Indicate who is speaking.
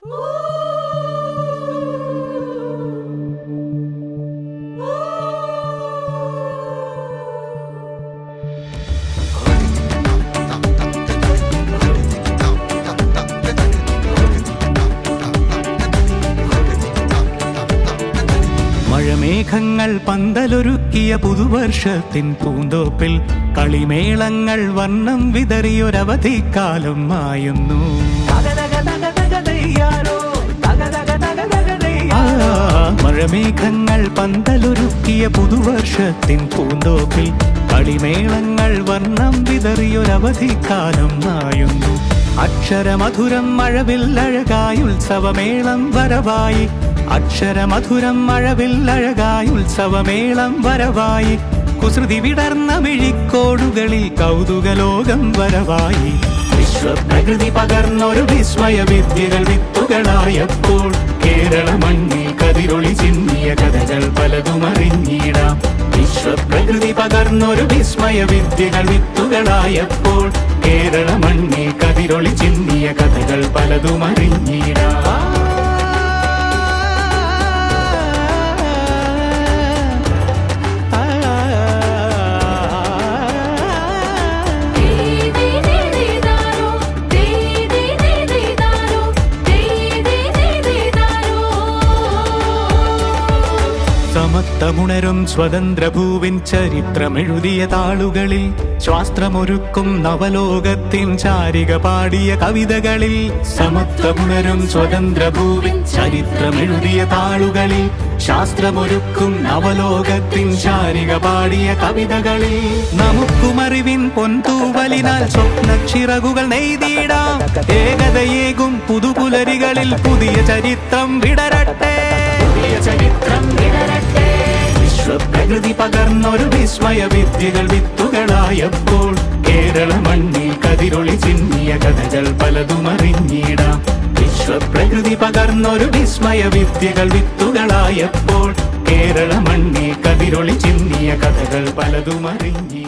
Speaker 1: മഴമേഘങ്ങൾ പന്തലൊരുക്കിയ പുതുവർഷത്തിൻ പൂന്തോപ്പിൽ കളിമേളങ്ങൾ വർണ്ണം വിതറിയൊരവധിക്കാലം മായുന്നു. മഴമേഘങ്ങൾ പന്തലൊരുക്കിയ പുതുവർഷത്തിൻ പൂന്തോപ്പിൽ കളിമേളങ്ങൾ വർണ്ണം വിതറിയൊരവധിക്കാലം മായുന്നു. അക്ഷരമധുരം മഴവില്ലഴകായി ഉത്സവമേളം വരവായി, അക്ഷരമധുരം മഴവില്ലഴകായി ഉത്സവമേളം വരവായി, കുസൃതി വിടർന്ന മിഴിക്കോടുകളിൽ കൗതുകലോകം വരവായി. വിശ്വപ്രകൃതി പകർന്നൊരു വിസ്മയ വിദ്യകൾ വിത്തുകളായപ്പോൾ കേരള മണ്ണിൽ കതിരൊളി ചിന്നിയ കഥകൾ പലതും അറിഞ്ഞിടാം. വിശ്വപ്രകൃതി പകർന്നൊരു വിസ്മയ വിദ്യകൾ വിത്തുകളായപ്പോൾ കേരള മണ്ണിൽ കതിരൊളി ചിന്നിയ കഥകൾ പലതും അറിഞ്ഞിടാം. സമത്വമുണരും സ്വതന്ത്രഭൂവിൻ ചരിത്രമെഴുതിയ താളുകളിൽ, ശാസ്ത്രമൊരുക്കും നവലോകത്തിൻ ചാരിക പാടിയ കവിതകളിൽ. സമത്വമുണരും സ്വതന്ത്രഭൂവിൻ ചരിത്രമെഴുതിയ താളുകളിൽ, ശാസ്ത്രമൊരുക്കും നവലോകത്തിൻ ചാരിക പാടിയ കവിതകളിൽ. നമുക്കുമറിവിൻ പൊൻതൂവലിനാൽ സ്വപ്നച്ചിറകുകൾ നെയ്തിടാം. ഏകതയേകും പുതുപുലരികളിൽ പുതിയ ചരിത്രം വിടരട്ടെ, പുതിയ ചരിത്രം വിടരട്ടെ. വിശ്വപ്രകൃതി പകർന്നൊരു വിസ്മയ വിദ്യകൾ വിത്തുകളായപ്പോൾ കേരള മണ്ണിൽ കതിരൊളി ചിന്നിയ കഥകൾ പലതും അറിഞ്ഞിടാം. വിശ്വപ്രകൃതി പകർന്നൊരു വിസ്മയ വിദ്യകൾ വിത്തുകളായപ്പോൾ കേരള മണ്ണിൽ കതിരൊളി ചിന്നിയ കഥകൾ പലതും അറിഞ്ഞിടാം.